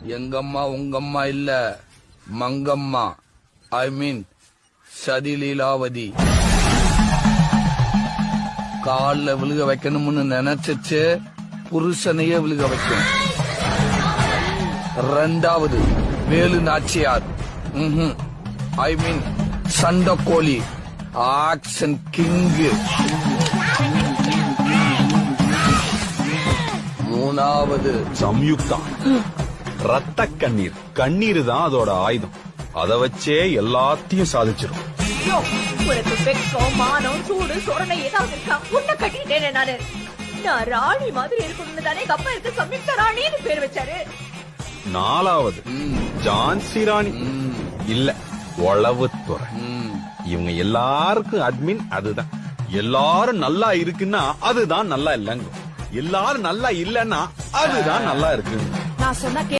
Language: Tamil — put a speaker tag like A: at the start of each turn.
A: எங்கம்மா உங்கம்மா இல்ல, மங்கம்மா. ஐ மீன் சதிலீலாவதி. கால்ல விழுக வைக்கணும்னு நினைச்சிச்சு புருஷனையே விழுக வைக்கும். ரெண்டாவது வேலு நாச்சியார். ஐ மீன் சண்டக்கோழி, ஆக்ஷன் கிங்கு. மூணாவது
B: சம்யுக்தா. ரத்த கண்ணீர். கண்ணீர் தான் அதோட ஆயுதம். அத வச்சே எல்லாத்தையும் சாதிச்சிரும்.
C: உனக்கு வெக்கம், மானம், சூடு, சொரணை ஏதாவது இருக்கா? உன்னை கட்டிட்டேனே நானு. நான் ராணி மாதிரி இருக்கணும்னு தானே எங்க அப்பா இருக்கு சம்யுக்தா ராணின்னு பேர் வச்சாரு.
B: நாலாவது ஜான்சி ராணி. இல்ல, உளவுத்துறை. இவங்க எல்லாருக்கும் அட்மின் அதுதான். எல்லாரும் நல்லா இருக்குன்னா அதுதான் நல்லா இல்லங்க. எல்லாரும் நல்லா இல்லன்னா அதுதான் நல்லா இருக்கு.
C: நான் சொன்ன